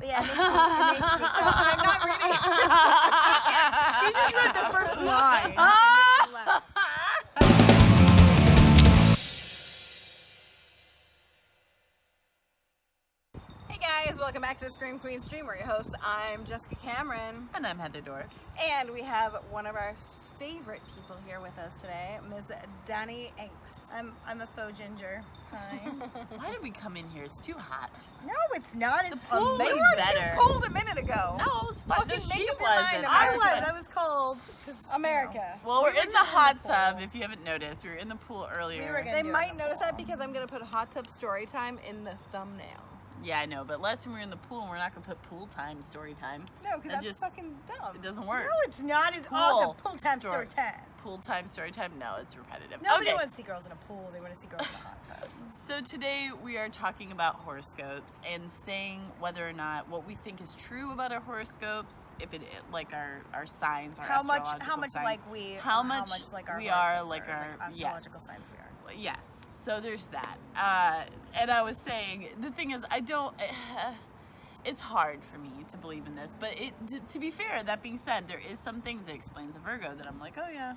But yeah, it makes me so I'm not reading. She just read the first line. Hey guys, welcome back to the Scream Queen Stream. We're your hosts. I'm Jessica Cameron. And I'm Heather Dorff. And we have one of our favorite people here with us today, Ms. Danny Inks. I'm a faux ginger. Hi. Why did we come in here? It's too hot. No, it's not. It's pool was amazing. You were better. too cold a minute ago. No, it was fun. No, Fucking she make up your mind, wasn't. I was cold. America. Well, we're in the just hot in the pool. tub. If you haven't noticed, we were in the pool earlier. They might notice that because I'm going to put hot tub story time in the thumbnail. Yeah, I know, but last time we were in the pool, and we're not going to put pool time story time. No, because that's just fucking dumb. It doesn't work. No, it's not. It's awesome. Pool time story time. Pool time story time? No, it's repetitive. Nobody wants to see girls in a pool. They want to see girls in a hot tub. So today we are talking about horoscopes and saying whether or not what we think is true about our horoscopes, if it like our signs, our astrological signs. How much like our we are like our astrological signs we are. Yes, so there's that. And I was saying, the thing is, it's hard for me to believe in this, but to be fair, that being said, there is some things that explains a Virgo that I'm like, oh yeah,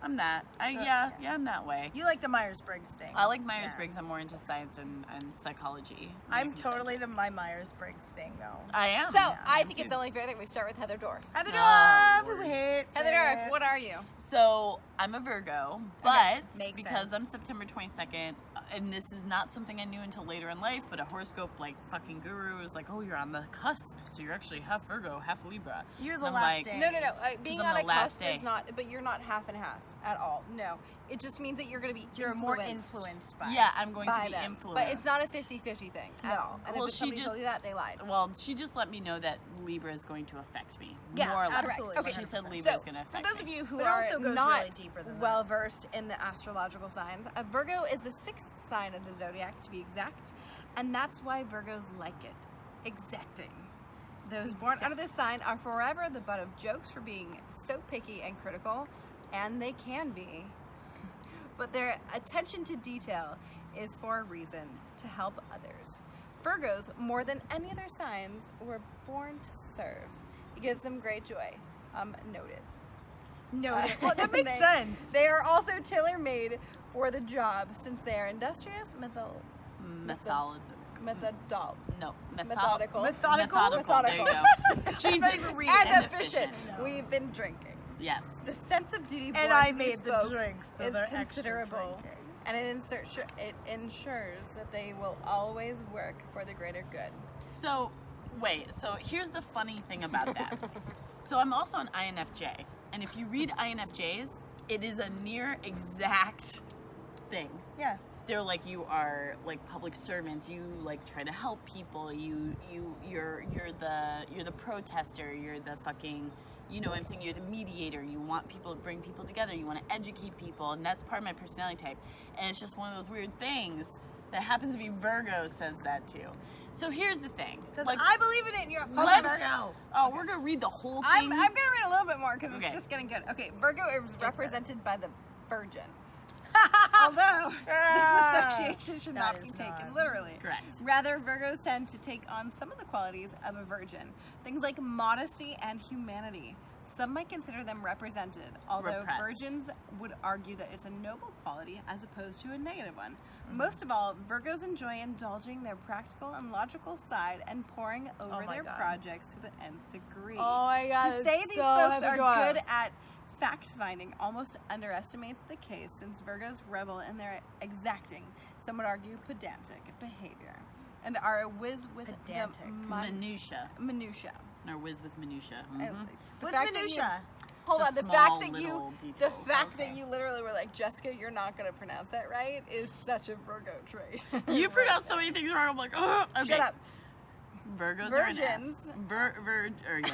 I'm that. I'm that way. You like the Myers-Briggs thing. I like Myers-Briggs. I'm more into science and psychology. I'm totally my Myers-Briggs thing, though. I am. So I think it's only fair that we start with Heather Dorff. Heather Dorff! Heather Dorff, what are you? So I'm a Virgo, but makes because sense. I'm September 22nd, and this is not something I knew until later in life, but a horoscope like fucking guru was like, oh, you're on the cusp, so you're actually half Virgo, half Libra. You're the I'm last like, day. No. Being I'm on the a last cusp day. is not, but you're not half and half at all. No. It just means that you're going to be more influenced by Yeah, I'm going to by be them. influenced. But it's not a 50-50 thing at all. And Well, if somebody told you that, they lied. Well, she just let me know that Libra is going to affect me. Yeah, more or less. absolutely. Okay. She said 100%. Libra is So, going to for affect those of me. you who But it are also goes not really deeper than that. well versed in the astrological signs, a Virgo is the sixth sign of the zodiac, to be exact, and that's why Virgos like it. Exacting. Those born under this sign are forever the butt of jokes for being so picky and critical, and they can be. But their attention to detail is for a reason, to help others. Virgos, more than any other signs, were born to serve. It gives them great joy. Noted. Well, that makes sense. They are also tailor-made for the job, since they are industrious, methodical. Methodical. There you go. Jesus. And efficient. We've been drinking. Yes. The sense of duty And born I to made these the folks drinks, so is they're extra considerable, drinking. and it ensures that they will always work for the greater good. So, wait. So here's the funny thing about that. So I'm also an INFJ, and if you read INFJs, it is a near exact thing. Yeah. They're like, you are like public servants. You like try to help people. You're the protester. You're the fucking, you know what I'm saying? You're the mediator. You want people to bring people together. You want to educate people, and that's part of my personality type. And it's just one of those weird things that happens to be Virgo says that too. So here's the thing. Because like, I believe in it, and you're a fucking let's- Virgo. Oh, we're gonna read the whole thing. I'm going to read a little bit more because Okay. it's just getting good. Okay, Virgo is represented by the Virgin. Although this association should not be taken literally. Correct. Rather, Virgos tend to take on some of the qualities of a virgin. Things like modesty and humanity. Some might consider them represented, although Repressed. virgins would argue that it's a noble quality as opposed to a negative one. Most of all, Virgos enjoy indulging their practical and logical side and poring over my their God. projects to the nth degree. Oh my God. To say these folks are good at fact-finding almost underestimates the case, since Virgos revel in their exacting, some would argue pedantic behavior, and are a whiz with Pedantic. Minutia. Minutia. Or whiz with minutia. And Mhm. the What's fact that minutia? Hold The on, the small fact that little the details. fact Okay. that you literally were like, Jessica, you're not going to pronounce that right, is such a Virgo trait. You pronounce so many things wrong. I'm like, oh, okay. Shut up. Virgos Virgins. are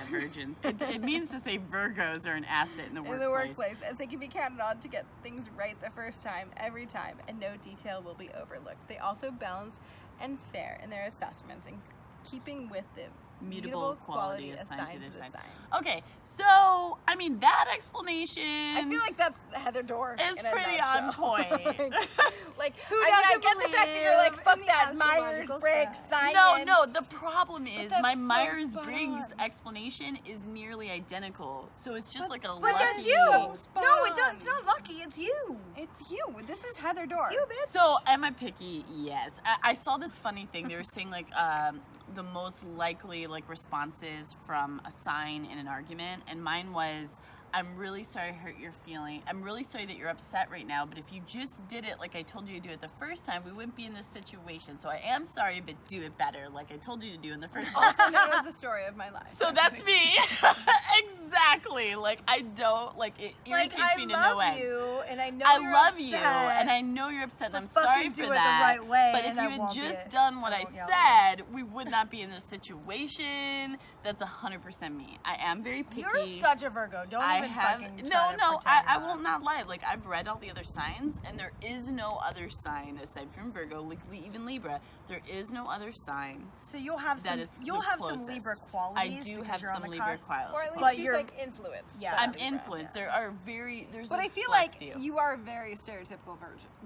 virgins. It means to say Virgos are an asset in the workplace. In the workplace, as they can be counted on to get things right the first time, every time, and no detail will be overlooked. They also balance and fair in their assessments, in keeping with the Mutable quality assigned to their the sign. sign. Okay, so I mean that explanation I feel like that's Heather Dorff. is in a pretty nutshell. on point. like, Who I doesn't get the fact that you're like, believe fuck in the that astrological Myers-Briggs sign? science. No, the problem is that's my so Myers-Briggs spot on. explanation is nearly identical. So it's just like a But lucky. that's you. So spot No, it doesn't. on. It's not lucky. It's you. It's you. This is Heather Dorff. You, bitch. So am I picky? Yes. I saw this funny thing. They were saying like the most likely like responses from a sign in an argument, and mine was, I'm really sorry I hurt your feeling. I'm really sorry that you're upset right now, but if you just did it like I told you to do it the first time, we wouldn't be in this situation. So I am sorry, but do it better like I told you to do in the first place. Also known as the story of my life. So that's me. Exactly. Like I don't like it irritates Like, I me to love no end. you, and I know I you're love upset, you, and I know you're upset, and I'm but sorry fucking for do it the that. right way, But if and I you had won't be just it. done what I won't yell at said, we would not be in this situation. That's 100% me. I am very picky. You're such a Virgo. Don't I even have fucking no. try to pretend I you're will not. not lie. Like I've read all the other signs, and there is no other sign aside from Virgo, like even Libra. There is no other sign So you'll have that some. is You'll the have some closest. Libra qualities. I do because have you're on some the Libra cusp. qualities. Or at least But she's you're- like influenced. Yeah. by I'm Libra. influenced. yeah. There are there's But a I feel select like few. you are very stereotypical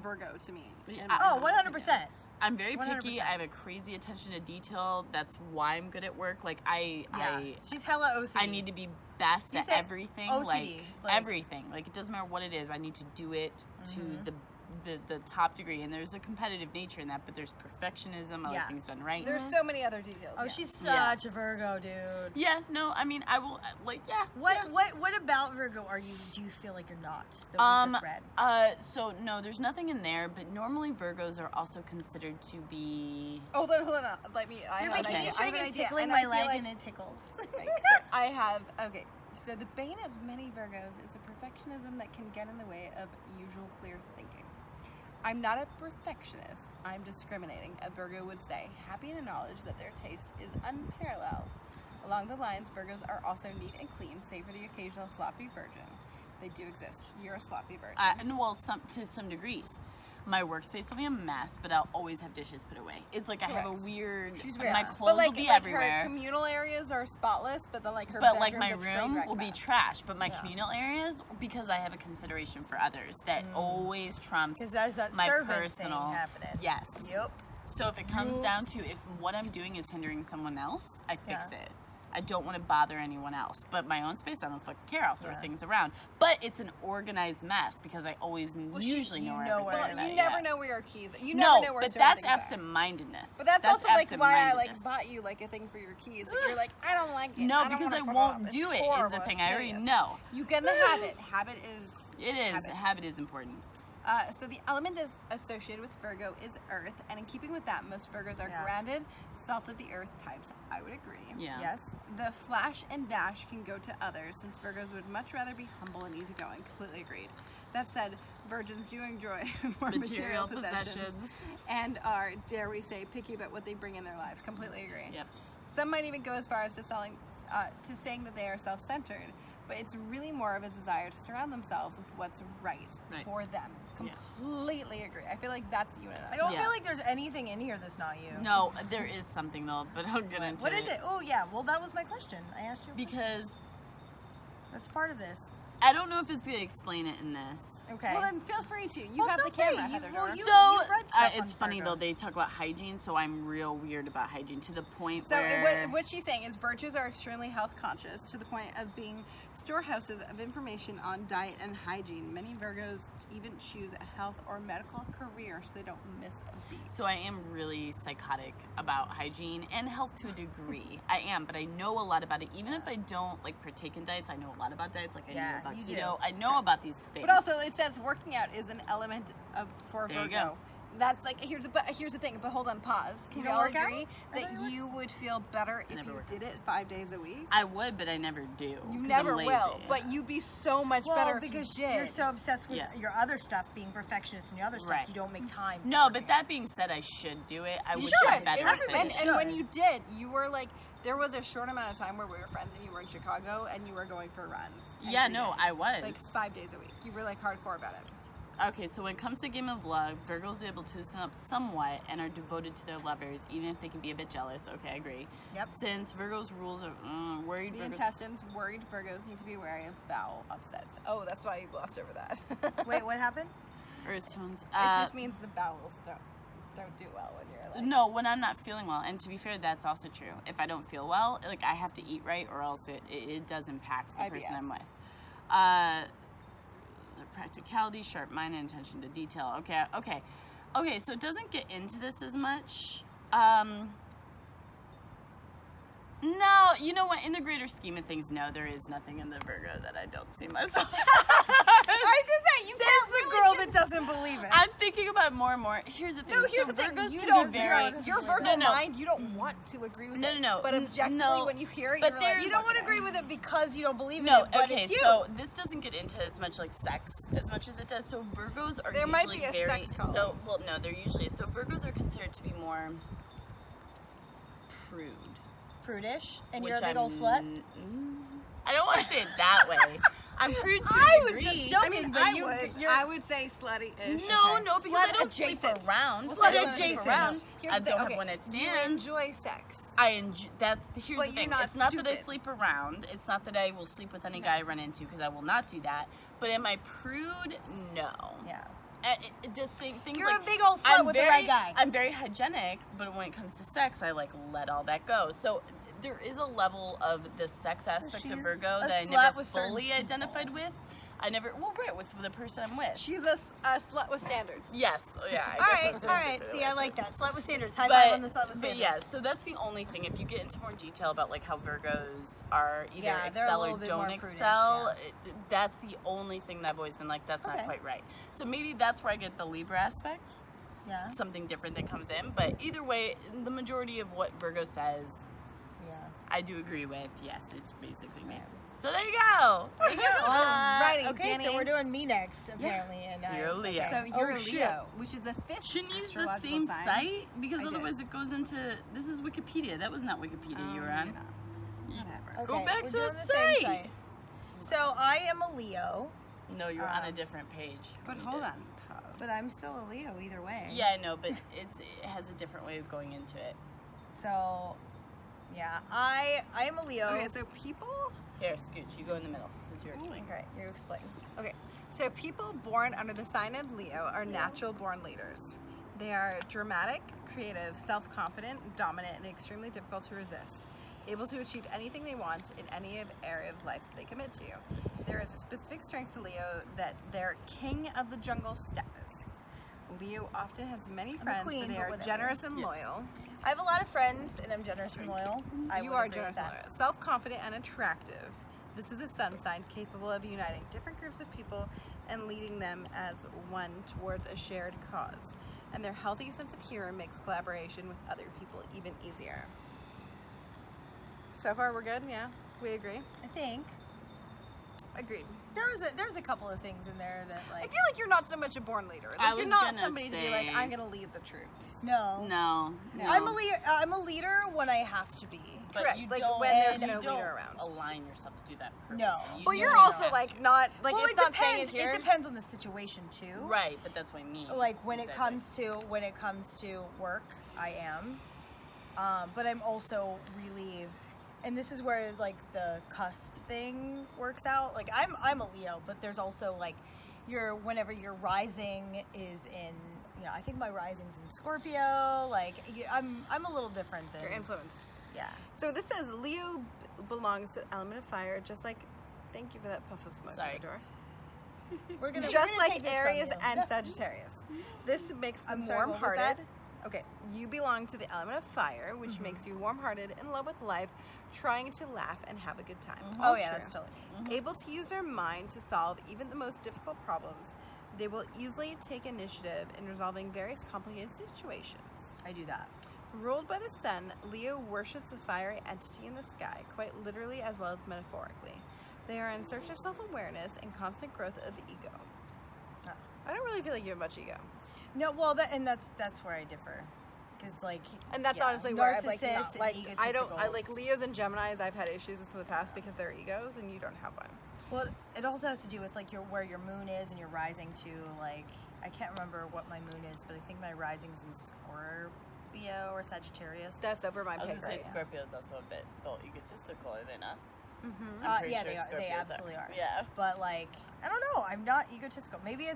Virgo to me. Yeah. in my Oh, opinion. 100%. I'm very picky. 100%. I have a crazy attention to detail. That's why I'm good at work. Like Yeah. She's hella OCD. I need to be best You at said everything. OCD, like- everything. Like it doesn't matter what it is. I need to do it to the top degree. And there's a competitive nature in that, but there's perfectionism. I like Yeah. things done right. There's so many other details. Oh, yeah. she's Yeah. such a Virgo, dude. Yeah. No. I mean, I will. Like. Yeah. What about Virgo are you? Do you feel like you're not? That we just read. So no, there's nothing in there. But normally Virgos are also considered to be. Hold on. Let me. I You're have an making idea. sure I have an it's idea, tickling and my I feel leg like- and it tickles. Right, so I have, okay, so the bane of many Virgos is a perfectionism that can get in the way of usual clear thinking. I'm not a perfectionist, I'm discriminating. A Virgo would say, happy in the knowledge that their taste is unparalleled. Along the lines, Virgos are also neat and clean, save for the occasional sloppy virgin. They do exist. You're a sloppy virgin. And well, to some degrees. My workspace will be a mess, but I'll always have dishes put away. It's like I have a Correct. weird. She's My weird. clothes will be Her everywhere. communal areas are spotless, but then like her But like bedroom my gets train room wreck will be mess. trash. But my Yeah. communal areas, because I have a consideration for others, that always trumps Because there's that my servant personal. thing happening. Yes. Yep. So if it comes down to if what I'm doing is hindering someone else, I fix Yeah. it. I don't want to bother anyone else. But my own space, I don't fucking care. I'll throw Yeah. things around. But it's an organized mess because I always usually you know where know where everything Well, is. you Yeah. never know where your keys are. You No, never know where but certain that's things are. absent-mindedness. But that's also like why I like absent-mindedness. bought you like a thing for your keys. And you're like, I don't like it. No, I don't because wanna I put won't up. It's do it. Is horrible. the thing. It's I already hideous. know. You get in the habit. Habit is. It is. Habit. Habit is important. So the element that's associated with Virgo is earth, and in keeping with that, most Virgos are Yeah. grounded, salt of the earth types. I would agree. Yeah. Yes. The flash and dash can go to others, since Virgos would much rather be humble and easygoing. Completely agreed. That said, Virgins do enjoy more material possessions and are, dare we say, picky about what they bring in their lives. Completely agree. Yep. Some might even go as far as to saying that they are self-centered, but it's really more of a desire to surround themselves with what's right for them. Yeah. Completely agree. I feel like that's you and I don't Yeah. feel like there's anything in here that's not you. No, there is something though, but I'll get into What is it? Oh yeah. Well, that was my question. I asked you. Because That's part of this. I don't know if it's gonna explain it in this. Okay. Well, then feel free to. You Well, have the feel free. camera, You- Heather. well, Dorff. you- So you've read stuff it's on funny though. Virgos. They talk about hygiene, so I'm real weird about hygiene to the point So where what she's saying is Virgos are extremely health conscious to the point of being storehouses of information on diet and hygiene. Many Virgos even choose a health or medical career so they don't miss a beat. So I am really psychotic about hygiene and health to a degree. I am, but I know a lot about it. Even if I don't like partake in diets, I know a lot about diets. Like I Yeah, know about you do. keto. I know about these things. But also it says working out is an element of for There you Virgo. go. That's like here's the thing. But hold on, pause. Can You we don't all work out? agree I that thought you you would feel better if never you work did it 5 days a week? I would, but I never do. You 'cause never I'm lazy. will, but you'd be so much Well, better because if you did. you're so obsessed with Yeah. your other stuff, being perfectionist and your other stuff, Right. you don't make time. for No, working but that being said, I should do it. I You would should. get better at Everybody it. And when should. you did, you were like, there was a short amount of time where we were friends and you were in Chicago and you were going for runs. Yeah, every no, day. I was. Like 5 days a week. You were like hardcore about it. Okay, so when it comes to game of love, Virgos are able to loosen up somewhat and are devoted to their lovers, even if they can be a bit jealous. Okay, I agree. Yep. Since Virgos' rules are worried The Virgos... intestines, worried Virgos need to be wary of bowel upsets. Oh, that's why you glossed over that. Wait, what happened? Earth tones. It just means the bowels don't do well when you're like... No, when I'm not feeling well. And to be fair, that's also true. If I don't feel well, like, I have to eat right or else it does impact the person IBS. I'm with. The practicality, sharp mind, and attention to detail. Okay, so it doesn't get into this as much. No, you know what? In the greater scheme of things, no, there is nothing in the Virgo that I don't see myself. I did that. You Says the girl that doesn't believe it. I'm thinking about it more and more. Here's the thing. No, here's so the thing. Virgos You can don't be very... your Virgo No. mind. You don't want to agree with it. No. But objectively, No. when you hear it, But you're there's- like, You don't want to okay. agree with it because you don't believe in No, it, but okay, it's you. so this doesn't get into as much like sex as much as it does. So Virgos are There usually might be a very sex column. so well no, they're usually so Virgos are considered to be more prude. Prudish, and which you're a big I'm old slut. I don't want to say it that way. I'm prude to I a was degree. just joking. I mean, but you're- I would say slutty-ish. No, Okay. no, because I Slut don't sleep adjacent. around. Slut I don't sleep adjacent. around. Here's I the don't thing, have one night You stands. enjoy sex. I enjoy. Here's But the you're thing. not It's not that I stupid. sleep around. It's not that I will sleep with any guy I run into because I will not do that. But am I prude? No. Yeah. It just things You're like a big old slut with the right guy. I'm very hygienic, but when it comes to sex, I like let all that go. So there is a level of the sex aspect she's of Virgo a that I slut never with certain fully people. identified with. I never, well, right, with the person I'm with. She's a slut with standards. Yes, yeah. All right. See, I like that. Slut with standards. High five on the slut with But standards. yeah, so that's the only thing. If you get into more detail about like how Virgos are either Yeah, they're a excel little or bit don't more prudish, excel, that's the only thing that I've always been like, that's Okay. not quite right. So maybe that's where I get the Libra aspect, Yeah. something different that comes in. But either way, the majority of what Virgo says, Yeah. I do agree with. Yes, it's basically me. So there you go. There you go. Alrighty, Okay, Danny. so we're doing me next, apparently. And So you're a Leo. So you're Oh, a shit. Leo, which is the fifth Shouldn't use the astrological same sign. site because I did. otherwise it goes into. This is Wikipedia. That was not Wikipedia you were you're on. not. Whatever. Okay, Go back we're to doing the same site. So I am a Leo, No, you're on a Um, different page. But You hold did. on. Pause. but I'm still a Leo either way. Yeah, I know, but it has a different way of going into it. So, yeah, I am a Leo. Okay, so people. Here, Scooch, you go in the middle since you're explaining. Okay, you explain. Okay, so people born under the sign of Leo are natural born leaders. They are dramatic, creative, self-confident, dominant, and extremely difficult to resist. Able to achieve anything they want in any area of life that they commit to. There is a specific strength to Leo that they're king of the jungle status. Leo often has many a friends, queen, but they but are whatever. generous and Yes. loyal. I have a lot of friends, and I'm generous and loyal. I You would are agree generous with and that. loyal. Self-confident and attractive. This is a sun sign capable of uniting different groups of people and leading them as one towards a shared cause. And their healthy sense of humor makes collaboration with other people even easier. So far we're good? Yeah? We agree? I think Agreed. there's a couple of things in there that I like feel like you're not so much a born leader. Like I you're was not gonna somebody to be like, say- I'm gonna lead the troops. no. No, no. I'm a leader when I have to be. But Correct, you like don't, when there's you no don't leader around. align yourself to do that No. purposely. You But you're don't also have like to. not like well, it's it not saying depends. it here. It depends on the situation too. Right, but that's what I mean. Like when it Exactly. comes to work, I am. But I'm also really, and this is where like the cusp thing works out. Like I'm a Leo, but there's also like whenever your rising is in, I think my rising's in Scorpio. Like I'm a little different than You're influenced. yeah. So this says Leo belongs to the element of fire, just like. Thank you for that puff of smoke Sorry. at the door. We're gonna Just take like this from Aries you. and Sagittarius. This makes them I'm sorry, what was warm-hearted. that? Okay, you belong to the element of fire, which makes you warm-hearted, in love with life, trying to laugh and have a good time. Oh All yeah, true. that's totally me. Able to use their mind to solve even the most difficult problems, they will easily take initiative in resolving various complicated situations. I do that. Ruled by the sun, Leo worships the fiery entity in the sky, quite literally as well as metaphorically. They are in search of self-awareness and constant growth of the ego. I don't really feel like you have much ego. No, well, that's where I differ, because like, And that's yeah, honestly where I'm like, narcissist not, and like I like egotistical. Leos and Geminis I've had issues with in the past because they're egos and you don't have one. Well, it also has to do with like where your moon is and your rising too. Like I can't remember what my moon is, but I think my rising's in Scorpio or Sagittarius. That's over my I was pay gonna say grade. Scorpio's also a bit egotistical, are they not? Mm-hmm. I'm pretty Yeah, sure they are. They Scorpios absolutely are. Yeah. But like, I don't know. I'm not egotistical. Maybe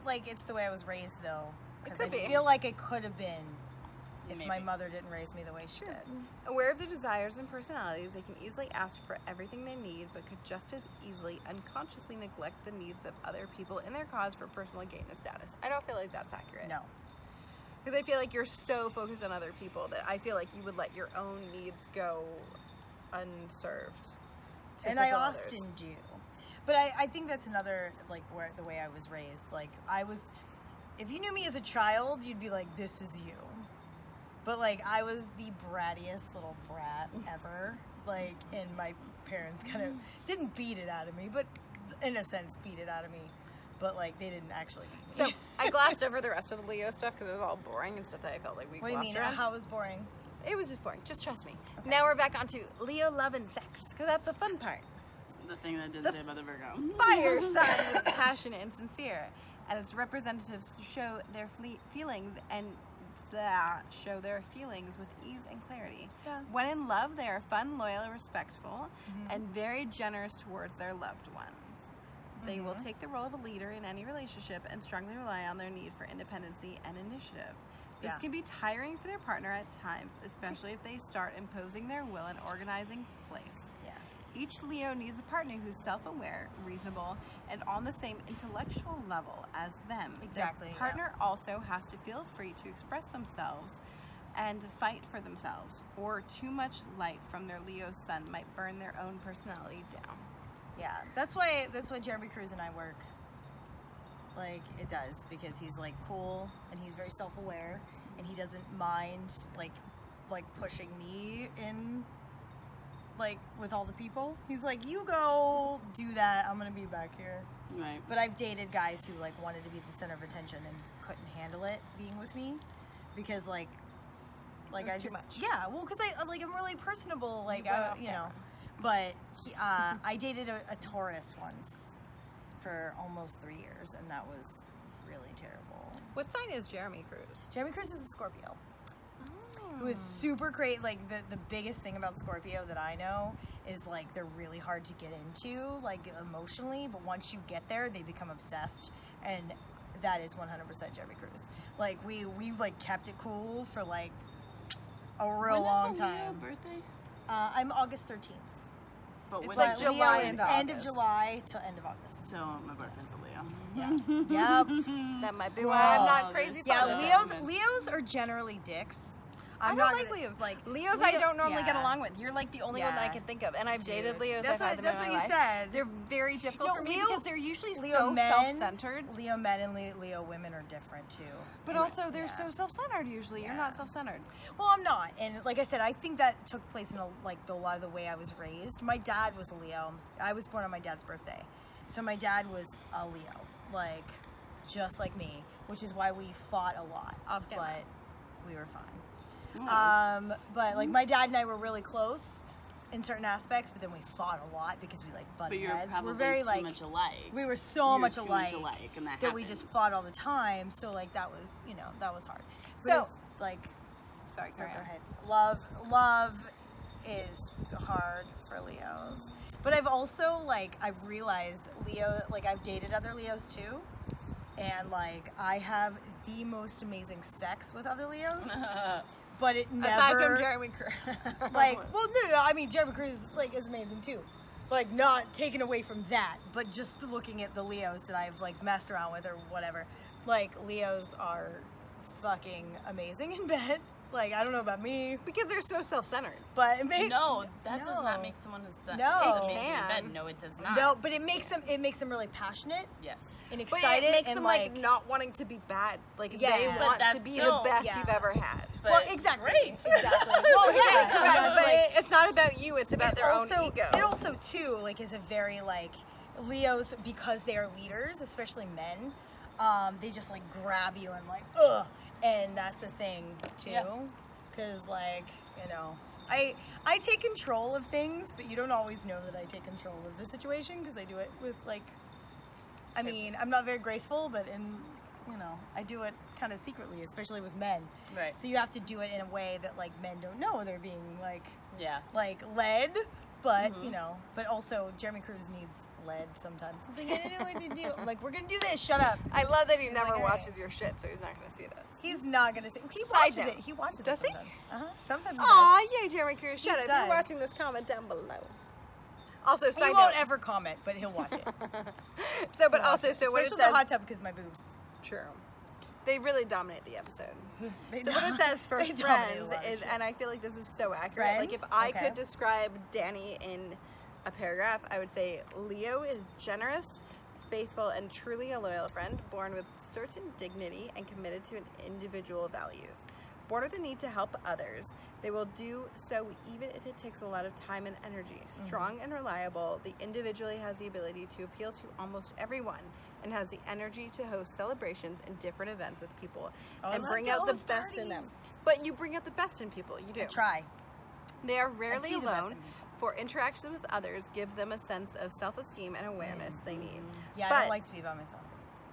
like it's the way I was raised though. It 'Cause could I be. feel like it could have been if my Maybe. mother didn't raise me the way she did. Aware of their desires and personalities, they can easily ask for everything they need, but could just as easily unconsciously neglect the needs of other people in their cause for personal gain or status. I don't feel like that's accurate. No. Because I feel like you're so focused on other people that I feel like you would let your own needs go unserved. to And I fulfill often others. do. But I think that's another, like, where the way I was raised. Like, if you knew me as a child, you'd be like, this is you. But, like, I was the brattiest little brat ever. Like, and my parents kind of didn't beat it out of me, but in a sense beat it out of me. But, like, they didn't actually beat me. So I glossed over the rest of the Leo stuff because it was all boring and stuff that I felt like we What do you glossed mean? around. How was boring? It was just boring. Just trust me. Okay. Now we're back onto Leo love and sex because that's the fun part. The thing that didn't The say about the Virgo. Fire sign is passionate and sincere, and its representatives show their feelings with ease and clarity. Yeah. When in love, they are fun, loyal, respectful, Mhm. and very generous towards their loved ones. They will Mhm. take the role of a leader in any relationship and strongly rely on their need for independency and initiative. This Yeah. can be tiring for their partner at times, especially if they start imposing their will and organizing place. Yeah. Each Leo needs a partner who's self-aware, reasonable, and on the same intellectual level as them. Exactly, Their yeah. partner also has to feel free to express themselves and fight for themselves, or too much light from their Leo sun might burn their own personality down. Yeah, that's why Jeremy Cruz and I work. Like, it does, because he's like cool and he's very self-aware and he doesn't mind like pushing me in, like, with all the people. He's like, you go do that, I'm gonna be back here. Right. But I've dated guys who like wanted to be the center of attention and couldn't handle it being with me because like It was I too just much. yeah, well, because I'm really personable, like You went off you know. camera. But I dated a Taurus once for almost 3 years, and that was really terrible. What sign is Jeremy Cruz? Jeremy Cruz is a Scorpio, who is super great. Like, the biggest thing about Scorpio that I know is, like, they're really hard to get into, like, emotionally, but once you get there, they become obsessed, and that is 100% Jeremy Cruz. Like, we've like, kept it cool for, like, a real long time. Leo birthday? I'm August 13th. But It's when like is Leo July is and end of August. July till end of August. So my boyfriend's a Leo. Yeah. Yep. That might be why I'm not Wow, crazy. this- fond Yeah, of him. Leos are generally dicks. I I'm don't not like gonna- Leos. Like Leos, I Leo- don't normally get yeah. along with. You're like the only one that I Yeah. can think of, and I've dated Dude, Leos. that's I've had what them in my you life. said. They're very difficult No, for me Leo- because they're usually Leo so men- self-centered. Leo men and Leo women are different too. But And, also, they're yeah. so self-centered. Usually, you're not Yeah. self-centered. Well, I'm not, and like I said, I think that took place in a lot of the way I was raised. My dad was a Leo. I was born on my dad's birthday, so my dad was a Leo, like just like me, which is why we fought a lot. Off camera. But we were fine. Oh. But like my dad and I were really close in certain aspects, but then we fought a lot because we like But butted you're heads. probably We're very too like much alike. we were so You're much too alike, and that that we just happens. fought all the time. So like that was that was hard. But So- it's, like Sorry, sorry, carry go on. ahead. Love is hard for Leos. But I've also I've realized Leo, I've dated other Leos too. And I have the most amazing sex with other Leos. But it never Aside from Jeremy Cruz. no, I mean Jeremy Cruz is amazing too. Not taken away from that, but just looking at the Leos that I've messed around with or whatever. Leos are fucking amazing in bed. I don't know about me, because they're so self-centered. but it makes No, that does No. not make someone a No. amazing in It bed. can. No, it does not. no, but it makes them really passionate Yes. and But excited it makes and them not wanting to be bad. Yeah. They But want to that's be still- the best yeah. you've ever had. But well, exactly, great. exactly. Well, yeah, Correct, but it's it's not about you. It's about it their also, own ego. It also too is a very Leos, because they are leaders, especially men. They just grab you and ugh, and that's a thing too. Yeah. Because I take control of things, but you don't always know that I take control of the situation because I do it with like. I mean, I'm not very graceful, but I do it kind of secretly, especially with men. Right. So you have to do it in a way that like men don't know they're being like led, but but also Jeremy Cruz needs led sometimes. He's like, I don't know what to do. I'm like, we're gonna do this. Shut up. I love that he He's never like, watches your shit, so he's not gonna see this. He's not gonna say. He Side watches note. it. He watches Does it. he? Sometimes. Sometimes. He does. Aw, yay, Jeremy Cruz. Shut He up. If does. you're watching this, comment down below. Also, He side won't note. ever comment, but he'll watch it. So, but He'll also, watch it. so what it Especially says. the hot tub because my boobs. True. They really dominate the episode. They So what it says for they dominate a friends lot of is, shit. and I feel like this is so accurate. Like if Friends? I Okay. could describe Danny in a paragraph, I would say Leo is generous, faithful, and truly a loyal friend, born with certain dignity and committed to an individual values. Born with the need to help others, they will do so even if it takes a lot of time and energy. Strong and reliable, the individual has the ability to appeal to almost everyone and has the energy to host celebrations and different events with people Oh, I and love bring to out the host best in them. parties. But you bring out the best in people. You do. I try. They are rarely see the best alone. in people. For interactions with others, give them a sense of self-esteem and awareness they need. Yeah, But- I don't like to be by myself.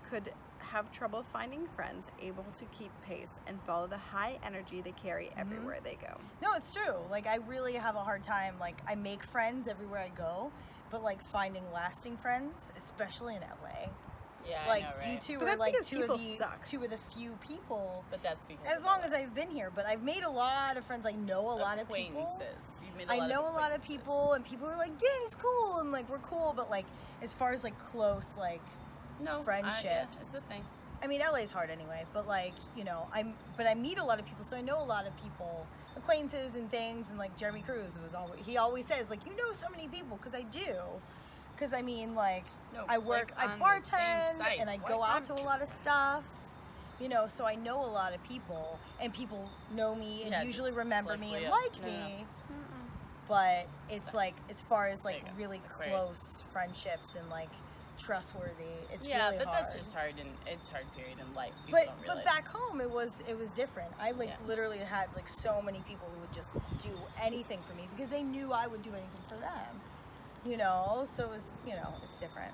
Could have trouble finding friends able to keep pace and follow the high energy they carry everywhere they go. No, it's true. Like, I really have a hard time. Like, I make friends everywhere I go, but like finding lasting friends, especially in LA. Yeah, Like, I know, right? you two But are that's like because two people of the suck. few people. But that's because As long as I've been here, but I've made a lot of friends. I know a lot of people. acquaintances. You've made I know a lot of acquaintances. people, and people are like, Danny's cool, and like we're cool. But like, as far as like close, like No, friendships. it's a thing. I mean, LA's hard anyway, but like, I meet a lot of people, so I know a lot of people, acquaintances and things, and like Jeremy Cruz he always says like, you know so many people, because I do, because I mean like, No, I like, I on the same bartend, sites. and I Why go out not? to a lot of stuff, so I know a lot of people, and people know me and Yeah, usually just remember like me and Leo. like Yeah. me, but it's like, as far as like There you go. really Aquarius. close friendships and like trustworthy, it's Yeah, really but hard. that's just hard, and it's hard period in life. People But don't realize. but back home it was different. I Yeah. literally had like so many people who would just do anything for me because they knew I would do anything for them. So it was it's different.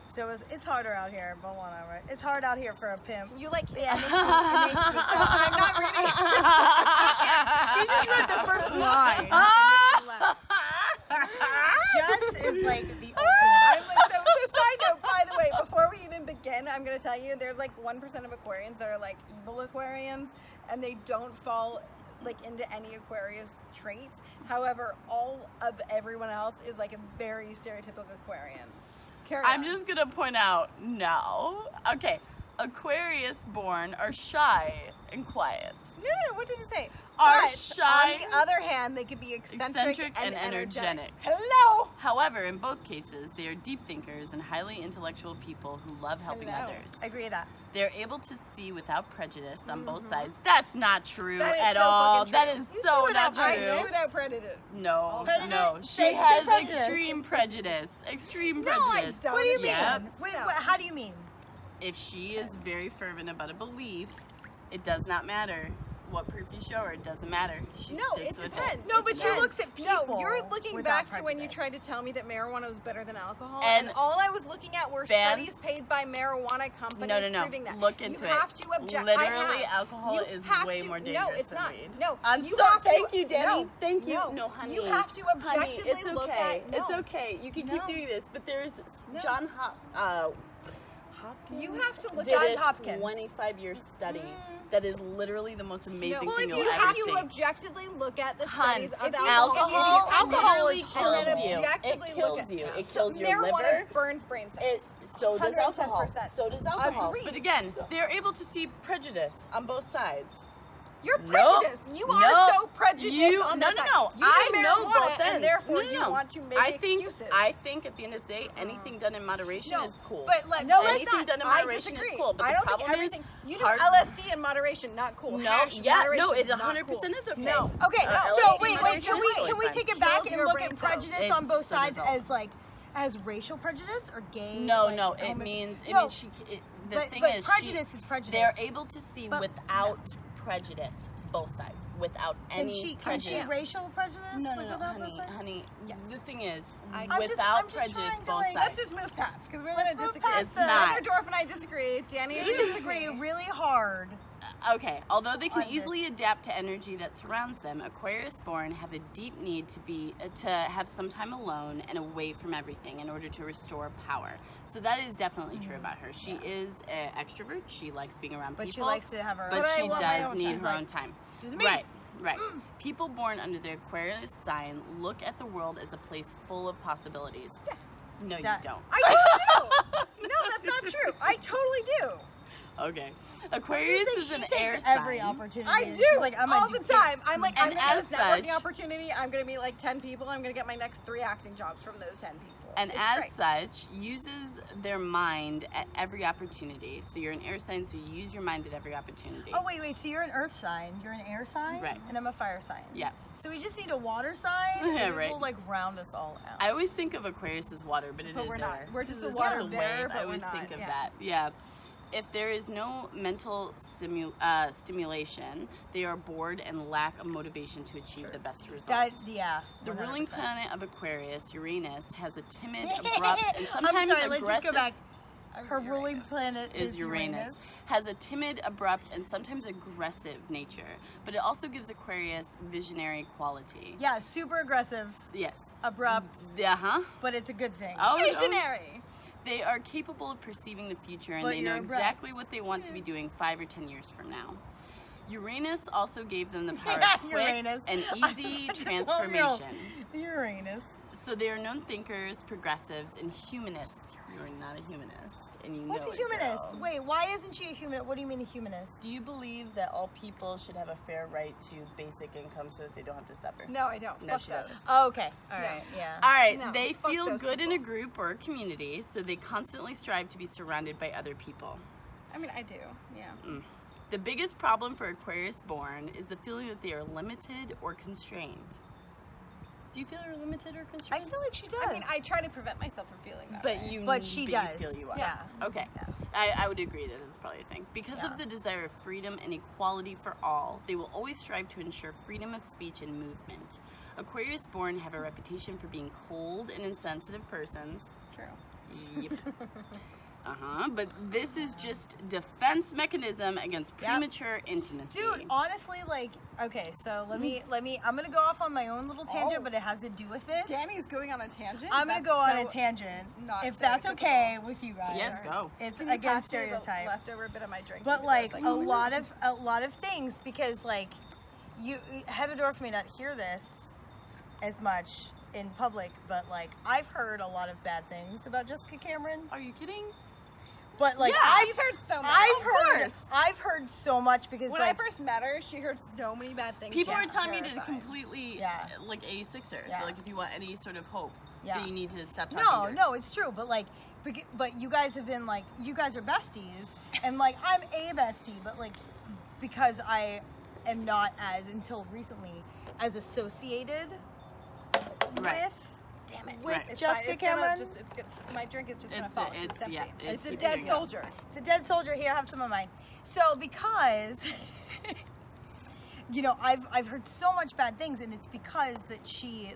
So it's harder out here, but whatever. It's hard out here for a pimp. You like Yeah, it makes me so I'm not reading. She just read the first line. Jess is like the I'm ultimate. like, so side note, by the way, before we even begin, I'm going to tell you there's like 1% of Aquarians that are like evil Aquarians, and they don't fall like into any Aquarius trait. However, all of everyone else is like a very stereotypical Aquarian. Carry I'm on. just gonna point out, no. Okay, Aquarius born are shy and quiet. No, what did it say? Are But shy, on the other hand, they could be eccentric and energetic. Hello! However, in both cases, they are deep thinkers and highly intellectual people who love helping Hello. others. I agree with that. They're able to see without prejudice on both sides. That's not true That is at so all. fucking That true. is You so see not without true. prejudice. Without prejudice. No, Prejudice? no. She Say has prejudice. extreme prejudice. Extreme No, I prejudice. don't. What do you mean? Yep. Wait, No. how do you mean? If she is very fervent about a belief, it does not matter what proof you show her. It doesn't matter. She No, sticks it with depends. No, It but she depends. looks at people No, you're looking without back to when you prejudice. tried to tell me that marijuana was better than alcohol, And and all I was looking at were fans- studies paid by marijuana companies No. proving that. Look into you it. have to object. Literally, alcohol You is have way to- more dangerous No, it's than not. weed. No, I'm you so. have to- Thank you, Danny. No, Thank you. no. No, honey. You have to Honey, objectively it's okay. look at. It's no. okay. You can No. keep doing this, but there's No. John Hopkins. You have to look did at a Hopkins. 25-year study that is literally the most amazing Well, thing if you'll you ever have see. to objectively look at the Hun, studies of if you- alcohol, alcohol literally is kills horrible. you. It Objectively look kills at- you. It So kills your marijuana liver. burns brain cells. So does alcohol. 110%. So does alcohol. Agreed. But again, they're able to see prejudice on both sides. You're Nope. prejudiced. You are Nope. so prejudiced on No, that no, side. no. You I do know marijuana, both ends. and therefore No, you no. want to make I think excuses. at the end of the day, anything done in moderation No, is cool. but like, No, Anything it's not. done in I moderation is disagree. cool, but I the don't problem think is everything. You do hard- LSD in moderation, not cool. No, Hash, yeah, moderation, no, it's not 100% cool. is okay. No. Okay, LSD so wait, moderation can is we totally fine. take it back Kills and your look brain at cells. prejudice on both So sides does all. as like as racial prejudice or gay? No, like, no, it homo- means No, the but thing but is prejudice is prejudice. they're able to see But- without prejudice. both sides without Can any she prejudice. racial prejudice? No, like, without both sides? honey. Yeah. The thing is, I'm without just prejudice, trying to, both like- sides. Let's just move past because we're Let's gonna move disagree. past It's the- not. Heather Dorff and I disagree. Danny We agrees with disagree me. really hard. Okay, although they can On this. easily adapt to energy that surrounds them, Aquarius-born have a deep need to have some time alone and away from everything in order to restore power. So that is definitely true about her. She is an extrovert. She likes being around But she people. likes to have her but But I she love my does own need time. her own time. She's me. Right. People born under the Aquarius sign look at the world as a place full of possibilities. Yeah. No, you That- don't. I totally do. No, that's not true. I totally do. Okay. Aquarius is an air sign. every opportunity. I She's do. like, I'm all gonna the do time. this. I'm like, And I'm gonna as get this networking such- opportunity. I'm gonna meet like 10 people. I'm gonna get my next 3 acting jobs from those 10 people. And It's as great. such, uses their mind at every opportunity. So you're an air sign, so you use your mind at every opportunity. Oh wait. So you're an earth sign, you're an air sign, Right. and I'm a fire sign. Yeah. So we just need a water sign, and Yeah, it right. will like round us all out. I always think of Aquarius as water, but it is But we're not. air. We're just a It's water a bearer, wave. but I we're always not. think of Yeah. that. Yeah. If there is no mental stimulation, they are bored and lack a motivation to achieve the best results. That's The 100%. ruling planet of Aquarius, Uranus, has a timid, abrupt, and sometimes I'm sorry. aggressive. Let's just go back. I'm Her Uranus. ruling planet is Uranus. Has a timid, abrupt, and sometimes aggressive nature, but it also gives Aquarius visionary quality. Yeah, super aggressive, Yes. abrupt, Uh-huh. but it's a good thing. Oh, no. Visionary. They are capable of perceiving the future, and But they know you're abrupt. exactly what they want to be doing 5 or 10 years from now. Uranus also gave them the power Yeah, of quick Uranus. and I'm easy such a 12-year-old. transformation. Uranus. So they are known thinkers, progressives, and humanists. You are not a humanist, and you What's know a it, humanist? girl. Wait, why isn't she a humanist? What do you mean a humanist? Do you believe that all people should have a fair right to basic income so that they don't have to suffer? No, I don't. No, Fuck she those. doesn't. Oh, okay. All Yeah. right. Yeah. All right, No, they fuck feel those good in a people. group or a community, so they constantly strive to be surrounded by other people. I mean, I do. Yeah. The biggest problem for Aquarius born is the feeling that they are limited or constrained. Do you feel you're limited or I constrained? feel like she does. I mean, I try to prevent myself from feeling that But way. you, But she but does. You feel you are. Yeah. Okay. Yeah. I would agree that it's probably a thing. Because Yeah. of the desire of freedom and equality for all, they will always strive to ensure freedom of speech and movement. Aquarius born have a reputation for being cold and insensitive persons. True. Yep. But this is just defense mechanism against Yep. premature intimacy. Dude, honestly, like, okay, so let me, I'm gonna go off on my own little tangent, Oh. but it has to do with this. Danny's going on a tangent. I'm gonna That's go on a so tangent, not if that's stereotypical. okay with you guys. Yes, go. It's Can you against pass me the stereotype. leftover bit of my drink. But because like it's a lot of things, because like Heather Dorff may not hear this as much in public, but like I've heard a lot of bad things about Jessica Cameron. Are you kidding? But like Yeah, she's heard so much. I've heard so much because When like I first met her, she heard so many bad things. People she are was telling me to terrified. completely, Yeah. like, A6 her. Yeah. Like, if you want any sort of hope, Yeah. that you need to stop talking to her. no, it's true. But like, but you guys have been like, you guys are besties, and like I'm a bestie, but like because I am not until recently as associated Right. with. Damn it. With Right. It's Jessica fine. It's gonna Cameron. just, my drink is just It's- gonna fall. it's- empty. yeah, It's a it's dead good. soldier. It's a dead soldier. Here, have some of mine. So because you know, I've heard so much bad things, and it's because she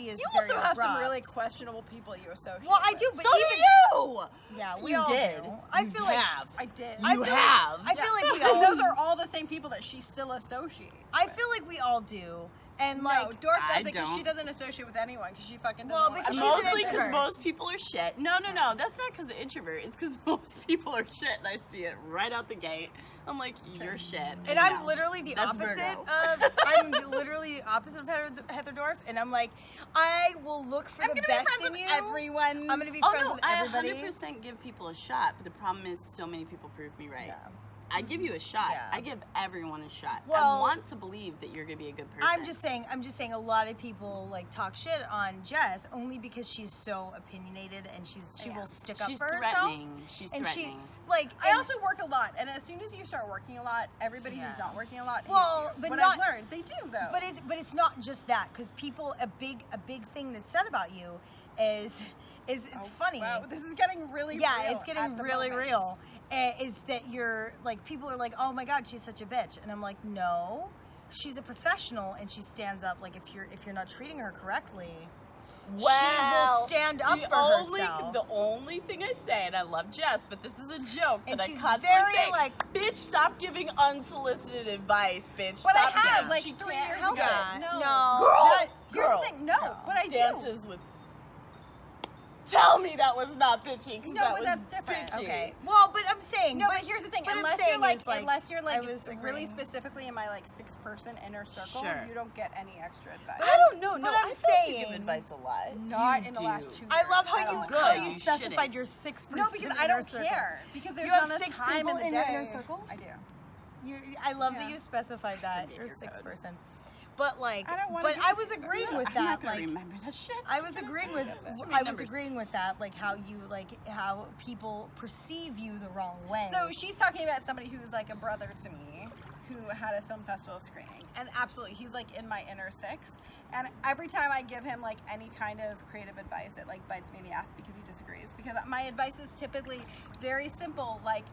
is You very also have some abrupt. really questionable people you associate. Well, I with. do, but So even do you! yeah, we You all did. do. I You feel like have. I did. You I feel like- have. I feel like we And all. those are all the same people that she still associates. I feel like we all do, and No, like Dorff I doesn't because she don't. doesn't associate with anyone because she fucking doesn't. Well, want because to. she's an Mostly because introvert. most people are shit. No, that's not because of introvert. It's because most people are shit, and I see it right out the gate. I'm like, you're shit. and I'm No. literally the That's opposite Virgo. of. I'm literally the opposite of Heather Dorff, and I'm like, I will look for I'm the gonna best be friends in with you. everyone. I'm gonna be Oh friends no, with I everybody. 100% give people a shot, but the problem is so many people prove me right. Yeah. I give you a shot. Yeah. I give everyone a shot. Well, I want to believe that you're gonna be a good person. I'm just saying a lot of people like talk shit on Jess only because she's so opinionated and she Yeah. will stick up She's for threatening. herself. She's And threatening. she like I and- also work a lot, and as soon as you start working a lot, everybody Yeah. who's not working a lot hates Well, you. but what not- I've learned, they do though. but it's not just that, because people a big thing that's said about you is it's Oh, funny. Wow, this is getting really Yeah, real it's getting at the really moment. real. is that you're like, people are like, oh my God, she's such a bitch. And I'm like, no, she's a professional and she stands up. Like, if you're not treating her correctly, she will stand up for herself. The only thing I say, and I love Jess, but this is a joke, And that I she's constantly very, say, like- bitch, stop giving unsolicited advice, bitch. But I Stop have, giving- like, she 3 can't years help ago. it. No. No. Here's Girl. the thing. No, but I do. Dances with... Tell me that was not bitchy, because No, that but was that's different. bitchy. Okay. Well, but I'm saying. No, but here's the thing. but I'm Unless saying you're like, is, like, unless you're I like was really agreeing. specifically in my like 6-person inner circle, Sure. you don't get any extra advice. I don't know. But No, I'm I feel like you saying- give advice a lot. Not You in the do. last 2 years. I love how at you all. Good. how You you specified shouldn't. your 6%. No, because I don't care. Because there's You have not enough 6 time people in the in your day. inner circle? I do. I love Yeah. that you specified that. forget You're your 6%. But like, I don't wanna but get I into was it. agreeing I'm with not that. gonna Like, remember that shit. I was agreeing with Too many I was numbers. agreeing with that. Like how you how people perceive you the wrong way. So she's talking about somebody who's like a brother to me, who had a film festival screening, and absolutely, he's like in my inner 6. And every time I give him like any kind of creative advice, it like bites me in the ass because he disagrees. Because my advice is typically very simple, like.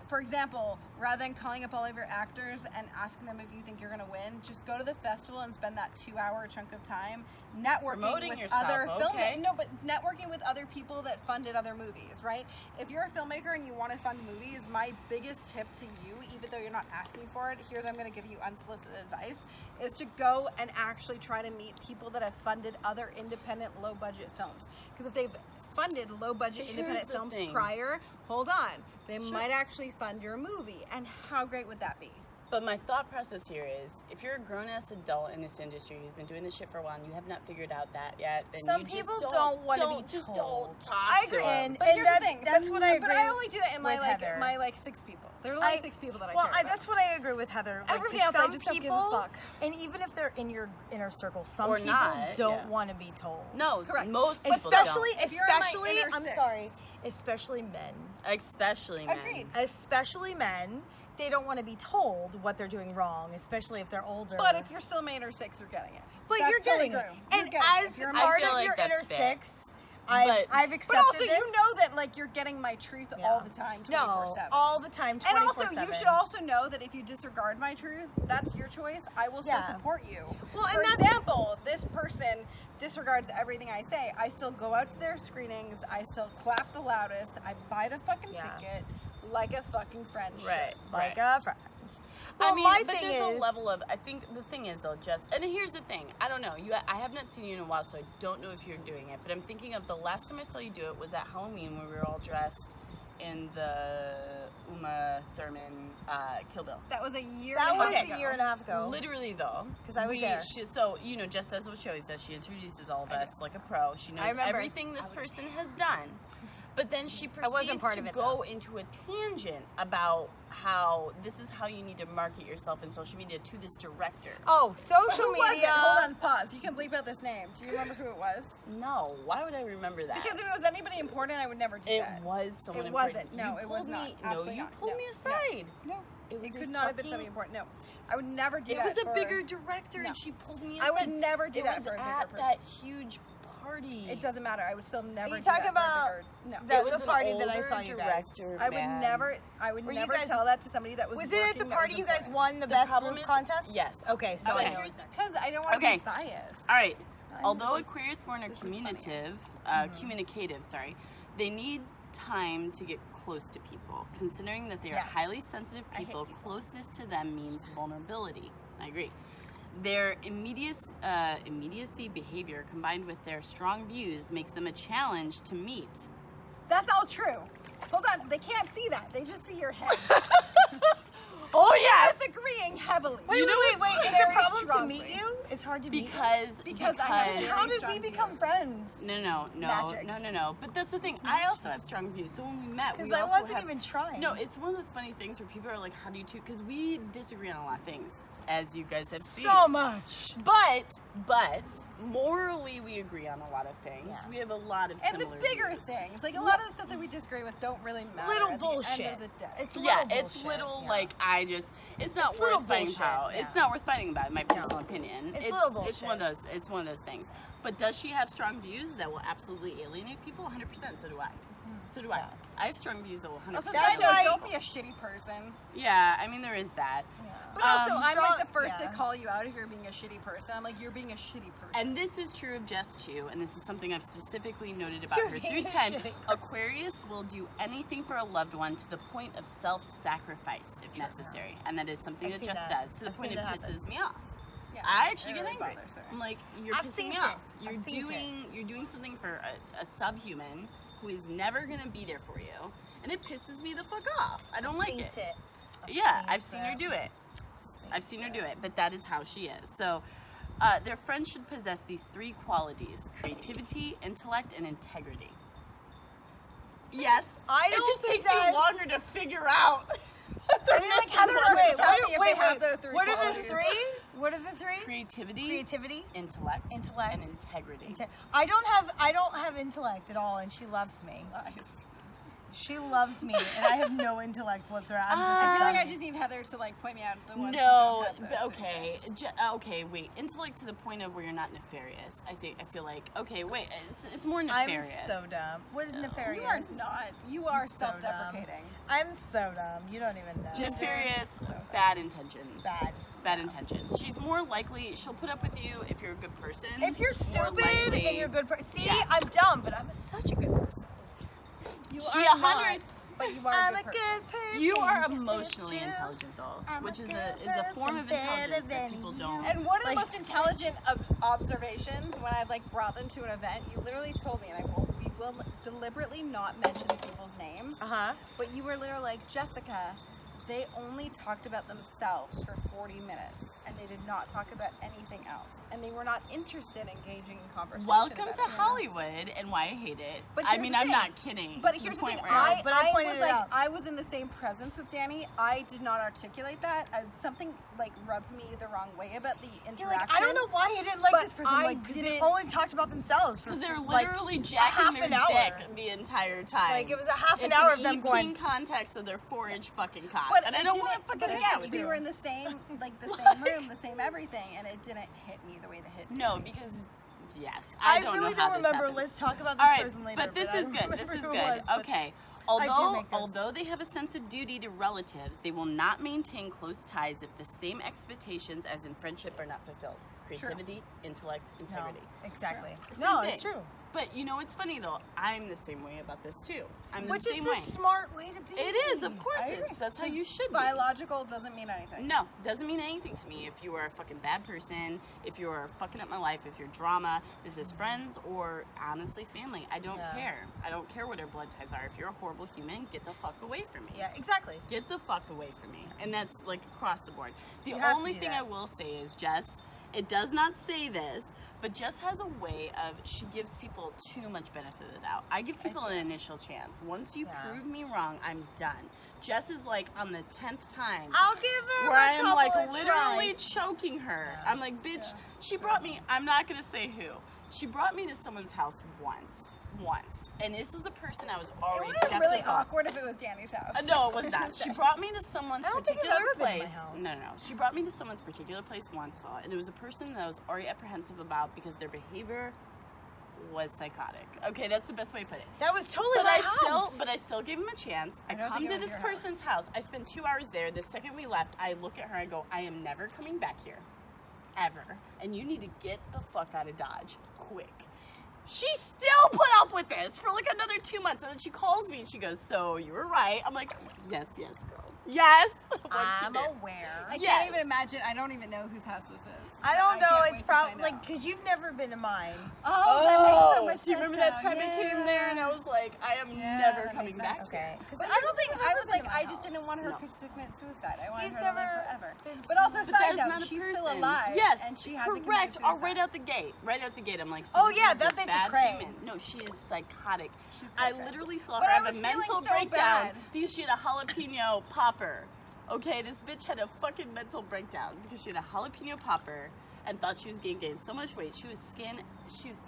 For example, rather than calling up all of your actors and asking them if you think you're going to win, just go to the festival and spend that 2-hour chunk of time networking Promoting with yourself, other okay. No, but networking with other people that funded other movies, right? If you're a filmmaker and you want to fund movies, my biggest tip to you, even though you're not asking for it, here's I'm going to give you unsolicited advice, is to go and actually try to meet people that have funded other independent low-budget films. Because if they've funded low-budget But here's independent the films thing. prior, hold on, they might actually fund your movie. And how great would that be? But my thought process here is, if you're a grown-ass adult in this industry who's been doing this shit for a while and you have not figured out that yet, then Some you people just don't wanna be just told. don't talk I to agree. them. And But here's that- the thing. that's what I But agree I only do that in my with like Heather. my like 6 people. There are like 6 people that I care about. that's what I agree with Heather. Like, Everybody 'cause else, I some just don't give a people, fuck. and even if they're in your inner circle, some Or people not, don't yeah. want to be told. No, Correct. most people especially don't. If you're in my especially inner I'm 6. sorry, especially men. Especially men. Agreed. Especially men, they don't want to be told what they're doing wrong, especially if they're older. But if you're still in my inner 6, you're getting it. But That's you're getting totally it. true. You're And getting it. as If you're in I my- part feel of like your that's inner fair. 6, But- I've But accepted also, this. you know that like you're getting my truth all the time, 24/7. No, all the time, 24/7. And also, you should also know that if you disregard my truth, that's your choice. I will still Yeah. support you. Well, and For that's- example, this person disregards everything I say. I still go out to their screenings. I still clap the loudest. I buy the fucking Yeah. ticket like a fucking friend should. Right. like right. a friend. Well, I mean, my but thing there's is, a level of. I think the thing is, though, just and here's the thing. I don't know. I have not seen you in a while, so I don't know if you're doing it. But I'm thinking of the last time I saw you do it was at Halloween, when we were all dressed in the Uma Thurman Kill Bill. That was a year. that and a was half Okay. a year and a half ago. Literally, though, 'Cause I was there. So just as what she always does, she introduces all of us like a pro. She knows remember. everything this person has done. But then she I wasn't proceeds part to of it, go into a tangent about how this is how you need to market yourself in social media to this director. Oh, social Who was media. it? Hold on, pause. You can bleep out this name. Do you remember who it was? No, why would I remember that? Because if it was anybody important, I would never do It that. was someone It important. wasn't. No, You it was pulled not. me- Absolutely no, you not. pulled No, me no. aside. No, It was it a could not have been fucking- something important. No, I would never do It that. was a for- bigger director, No. and she pulled me I aside. would never do it that was for a bigger at person. that huge party. It doesn't matter. I would still never. you do talking that for a about bigger- No. the- It was the an party that I older saw you guys. director, I would man. never. I would Were you never guys- tell that to somebody that was. Was it at the party you guys won the The best problem group is- contest? Yes. Okay, so Okay. I know. Because I don't want to Okay. be biased. All right. I'm Although really- Aquarius born are this is funny. communicative, sorry, they need time to get close to people. Considering that they are Yes. highly sensitive I hate people, people. closeness to them means vulnerability. I agree. Their immediacy behavior combined with their strong views makes them a challenge to meet. That's all true. Hold on. They can't see that. They just see your head. Oh She's disagreeing heavily. Wait, wait. It's a Very problem to strongly. meet you? It's hard to meet you? Because I have How very did strong we become views. friends? No. Magic. But that's the thing. I also have strong views. So when we met, we Because I also wasn't have, even trying. No, it's one of those funny things where people are like, how do you two? Because we disagree on a lot of things. as you guys have seen. So much. But morally we agree on a lot of things. Yeah. We have a lot of And the similar bigger views. things, like a lot of the stuff that we disagree with, don't really matter. Little at bullshit. The end of the day. It's Yeah, little it's bullshit. little Yeah. like it's not It's little worth fighting bullshit, about. yeah. It's not worth fighting about, in my personal opinion. It's little It's one of bullshit. those. It's one of those things. But does she have strong views that will absolutely alienate people? 100%. So do I. So do I. Yeah. I have strong views that will 100%. Also, That's side note, why- don't be a shitty person. Yeah, I mean there is that. Yeah. But also, I'm like strong- the first yeah. to call you out if you're being a shitty person. I'm like, you're being a shitty person. And this is true of Jess too, and this is something I've specifically noted about You're her being through a 10. shitty person. Aquarius will do anything for a loved one to the point of self-sacrifice if necessary. And that is something I've that seen Jess that. does to the I've point it seen that pisses happen. me off. Yeah, I actually it get really angry. bothers her. I'm like, you're I've pissing seen me it. off. I've seen it. You're doing something for a subhuman who is never gonna be there for you, and it pisses me the fuck off. I don't like it. Yeah, I've seen her do it. I've seen her do it, but that is how she is. So, their friends should possess these 3 qualities: creativity, intellect, and integrity. Yes, I it don't just takes possess- you longer to figure out. I mean, like, Heather, tell me if they have the 3 What are those qualities. 3? What are the 3? Creativity, Creativity, intellect, Intellect. and integrity. I don't have intellect at all, and she loves me. Nice. She loves me, and I have no intellect whatsoever. I'm just I feel like I dummy. just need Heather to like point me out the ones. No, who don't but have those okay, things. okay, wait. Intellect to the point of where you're not nefarious. I feel like okay, wait. It's more I'm nefarious. so dumb. What is nefarious? You are not. You are so self-deprecating. I'm so dumb. You don't even know. Nefarious, bad intentions. Bad. Intentions. She's more likely. She'll put up with you if you're a good person. If you're More stupid likely- and you're a good person, see, Yeah. I'm dumb, but I'm such a good person. You She are 100 not, but you are I'm a a good person. good person. You are Yes, it's emotionally true. intelligent, though, I'm which a is good a form of person, intelligence that better people than don't. you. And one of the Like- most intelligent of observations when I've like brought them to an event, you literally told me, and we will deliberately not mention people's names, but you were literally like, Jessica, they only talked about themselves for 40 minutes, and they did not talk about anything else, and they were not interested in engaging in conversation. Welcome about to anything else. Hollywood and why I hate it. But I here's mean, the I'm thing. not kidding. But to here's the point thing, where But I I pointed was it like, out. I was in the same presence with Danny. I did not articulate that. Something like rubbed me the wrong way about the interaction. You're like, I don't know why he didn't like But this person. I Like, 'cause they didn't- only talked about themselves for because they're like, literally a jacking half their an hour. dick the entire time. Like, it was a half an It's hour an of them going. context of their 4-inch fucking cock. But and I it don't didn't- want to fucking But hang again, out with we you. were in the same, like the same room, the same everything, and it didn't hit me the way that hit. No, because yes, I don't really know how don't this remember. happens. Let's talk about All this right, person later. but this I is don't good. This remember is who good. it was, but Okay. I do make this. Although they have a sense of duty to relatives, they will not maintain close ties if the same expectations as in friendship are not fulfilled. Creativity, intellect, integrity. No, exactly. Same No, thing. it's true. But you know, it's funny though. I'm the same way about this too. I'm the Which same is way. the smart way to be. It is, of course. I agree. That's how you should be. Biological doesn't mean anything. No, doesn't mean anything to me. If you are a fucking bad person, if you are fucking up my life, if you're drama, this is friends or honestly family. I don't Yeah. care. I don't care what our blood ties are. If you're a horrible human, get the fuck away from me. Yeah, exactly. Get the fuck away from me. And that's like across the board. The You have to only do thing that. I will say is Jess, it does not say this, but Jess has a way of, she gives people too much benefit of the doubt. I give people an initial chance. Once you Yeah. prove me wrong, I'm done. Jess is like on the 10th time I'll give her where a I am couple like of literally tries. choking her. Yeah. I'm like, bitch, she brought me, I'm not gonna say who. She brought me to someone's house once. And this was a person I was It already would have been really skeptical. awkward if it was Danny's house. No, it was not. She brought me to someone's I don't think you've particular ever been to my place. house. No. She brought me to someone's particular place once, though, and it was a person that I was already apprehensive about because their behavior was psychotic. Okay, that's the best way to put it. That was totally But my I house. still gave him a chance. I don't come think it to was this your house. person's house. I spend 2 hours there. The second we left, I look at her. I go, I am never coming back here, ever. And you need to get the fuck out of Dodge, quick. She still put up with this for like another 2 months, and then she calls me and she goes, "So you were right." I'm like, "Yes, girl, yes." What she I'm did. aware. I Yes. can't even imagine. I don't even know whose house this is. I don't know. can't It's wait to probably find like out. because you've never been to mine. Oh, that makes so much sense. do you remember that now. time I came there and I was like, I am Yeah, never that coming makes back sense. here. Okay. Because But I don't think I was like been to my I just house. didn't want her No. to commit suicide. I wanted He's her to live never forever. been But to- also, But side that is note, not a she's person. still alive. Yes, and she hasn't correct. committed Or right suicide. out the gate. Right out the gate, I'm like, see, Oh, this yeah, is that a bitch is bad cray. human. No, she is psychotic. She's I perfect. literally saw But her I have was a feeling mental so breakdown bad. because she had a jalapeno popper Okay, this bitch had a fucking mental breakdown because she had a jalapeno popper and thought she was gonna gain so much weight. She was skin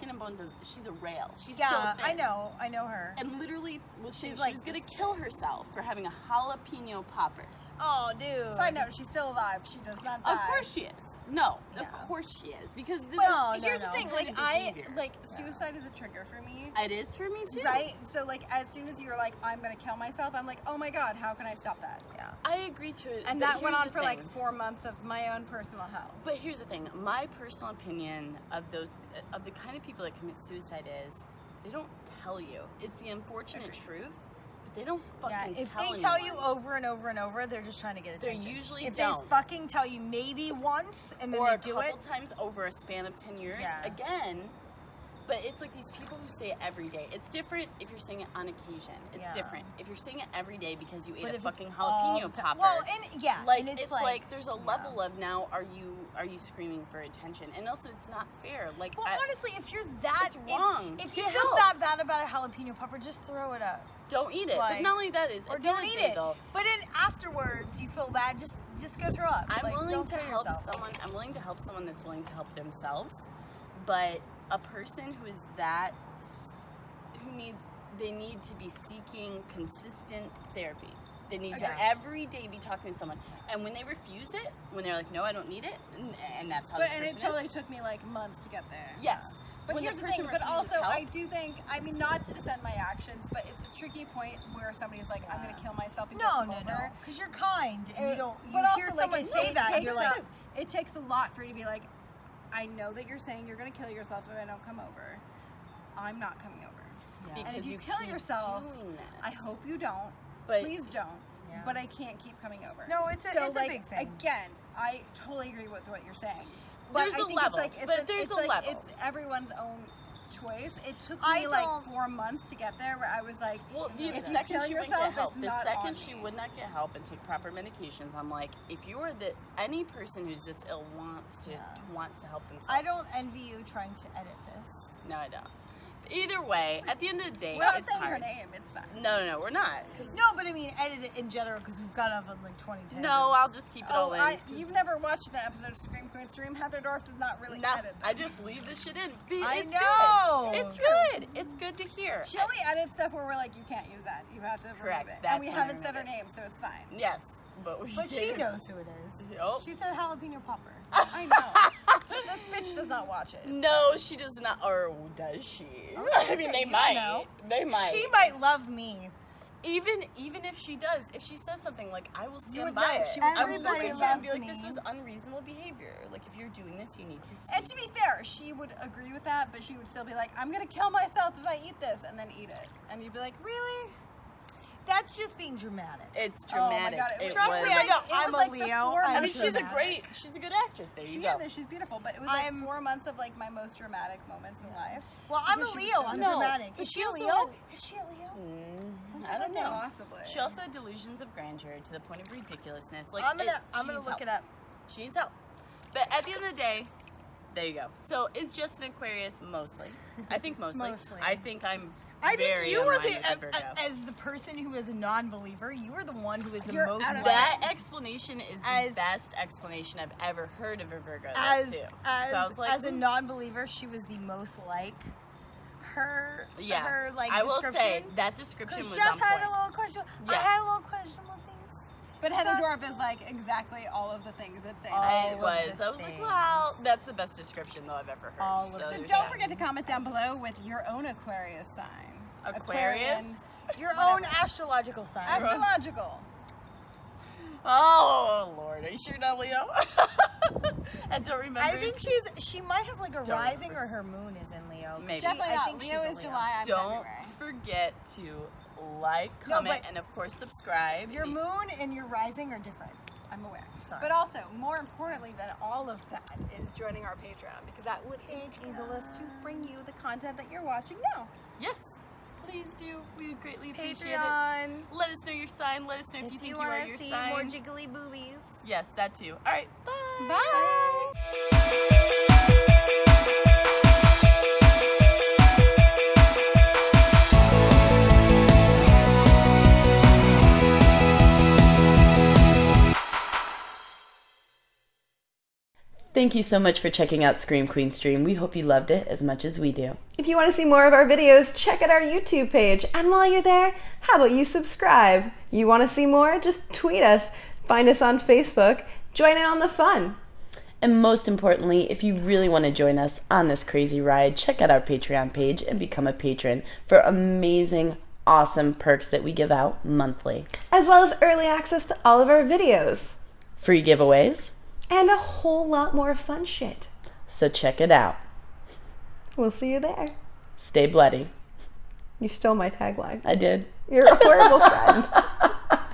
and bones. She's a rail. She's so thin. I know her. And literally was saying She's like she was gonna kill herself for having a jalapeno popper. Oh, dude. Side note, she's still alive. She does not die. Of course she is. No, Yeah. of course she is because this But is here's the thing, kind like of behavior. suicide is a trigger for me. It is for me too. Right? So like as soon as you're like, I'm gonna kill myself, I'm like, oh my god, how can I stop that? Yeah. I agree to it. And but that went here's on the for like thing. 4 months of my own personal hell. But here's the thing. My personal opinion of the kind of people that commit suicide is they don't tell you. It's the unfortunate truth, but they don't fucking If tell they tell you anyone. over and over and over, they're just trying to get They attention. usually if don't. they fucking tell you maybe once and then or they a do couple it, times over a span of 10 years, Yeah. again. But it's like these people who say it every day. It's different if you're saying it on occasion. It's Yeah. different if you're saying it every day because you ate but a if fucking it's all jalapeno the popper. Well, and yeah, like and it's like there's a level of now are you screaming for attention, and also it's not fair. Like Well, honestly, if you're it's wrong. if you Get feel help. that bad about a jalapeno popper, just throw it up. don't eat it. like- but not only that is Or at the end don't of the eat day, it. though, But then afterwards, you feel bad. Just go throw up. I'm Like, willing don't to kill help yourself. someone. I'm willing to help someone that's willing to help themselves. But a person who is that they need to be seeking consistent therapy. They need to every day be talking to someone. And when they refuse it, when they're like, no, I don't need it, and that's how the person And it is. totally took me like months to get there. Yes. But When here's the the person thing, but refuses also help- I do think, I mean, not to defend my actions, but it's a tricky point where somebody's like, I'm gonna kill myself and No, get no, over. no. Because you're kind and you don't. You But also, hear like, someone it say that, and takes you're like, it takes a lot for you to be like, I know that you're saying you're gonna kill yourself if I don't come over. I'm not coming over. Yeah. And if Because you kill keep yourself, doing this. I hope you don't. But Please don't. Yeah. But I can't keep coming over. no, it's a So, like, big thing. again, I totally agree with what you're saying. But There's I a think level, It's like, but there's it's a like, level. It's everyone's own choice. It took I me like don't- 4 months to get there where I was like, Well, the if you second kill she wouldn't yourself, get help, it's the not second on she me. would not get help and take proper medications, I'm like, if you are any person who's this ill wants to help themselves. I don't envy you trying to edit this. No, I don't. Either way, at the end of the day, we're not it's saying her hard. name. It's fine. No, we're not. No, but I mean, edit it in general because we've got up on like 2010. No, I'll just keep it all in. You've never watched an episode of Scream Queen Stream. Heather Dorff does not really No, edit them. I just leave this shit in. I It's know. Good. It's good. It's good to hear. She only edits stuff where we're like, you can't use that. You have to Correct. remove it. That's And we when haven't I said her remove name, so it's fine. Yes, but we But she did. knows who it is. Oh. She said jalapeno popper. I know. This bitch does not watch it. No, she does not. Or does she? I was gonna I mean, say, they you don't might. know. They might. She might love me. Even if she does, if she says something like, I will stand would by know. it. She would I will look Everybody at you and be loves like, this me. was unreasonable behavior. Like, if you're doing this, you need to see. And to be fair, she would agree with that, but she would still be like, I'm gonna kill myself if I eat this, and then eat it. And you'd be like, really? That's just being dramatic. It's Oh my dramatic. God, It Trust was. me, I know. It was I'm like a the Leo. four- I'm I mean, she's dramatic. she's a good actress. There you She go. is, she's beautiful, but it was like I'm- 4 months of like my most dramatic moments in life. Well, I'm a Because she was Leo. so I'm good. No, dramatic. but Is she she a also Leo? had- Is she a Leo? I don't know. Possibly. She also had delusions of grandeur to the point of ridiculousness. Like, I'm gonna she needs look help. it up. She needs help. But at the end of the day, there you go. So is just an Aquarius mostly? I think mostly. Mostly. I think I'm. I think very you were in line with the Virgo. as the person who is a non-believer. You are the one who is the You're most out of like, That explanation is the As- best explanation I've ever heard of a Virgo. though, as too. as so I was like, as a "Ooh." non-believer. She was the most like her. Yeah. her like I will description. say that description Because was Jess on had point. a little question. I Yes. had a little questionable things. But Heather So- Dorff is like exactly all of the things it's saying. All It of was. the I was like, things. wow, that's the best description though I've ever heard. All of so the- So there's don't that. forget to comment down below with your own Aquarius sign. Aquarius? Aquarian, Your whatever. own astrological sign. Astrological. Oh Lord, are you sure not Leo? And don't remember. I think she might have like a Don't rising remember. or her moon is in Leo. Maybe. Definitely I not. think Leo she's a is Leo. July. I'm Don't February. forget to like, No, comment, but- and of course subscribe. Your moon and your rising are different. I'm aware. Sorry. But also, more importantly than all of that is joining our Patreon, because that would enable us to bring you the content that you're watching now. Yes, please do. We would greatly appreciate it. Patreon. Let us know your sign. Let us know if you If think you you are want your to see sign. more jiggly boobies. Yes, that too. All right, bye. Bye. Thank you so much for checking out Scream Queen Stream. We hope you loved it as much as we do. If you want to see more of our videos, check out our YouTube page. And while you're there, how about you subscribe? You want to see more? Just tweet us. Find us on Facebook. Join in on the fun. And most importantly, if you really want to join us on this crazy ride, check out our Patreon page and become a patron for amazing, awesome perks that we give out monthly. As well as early access to all of our videos. Free giveaways. And a whole lot more fun shit. So check it out. We'll see you there. Stay bloody. You stole my tagline. I did. You're a horrible friend.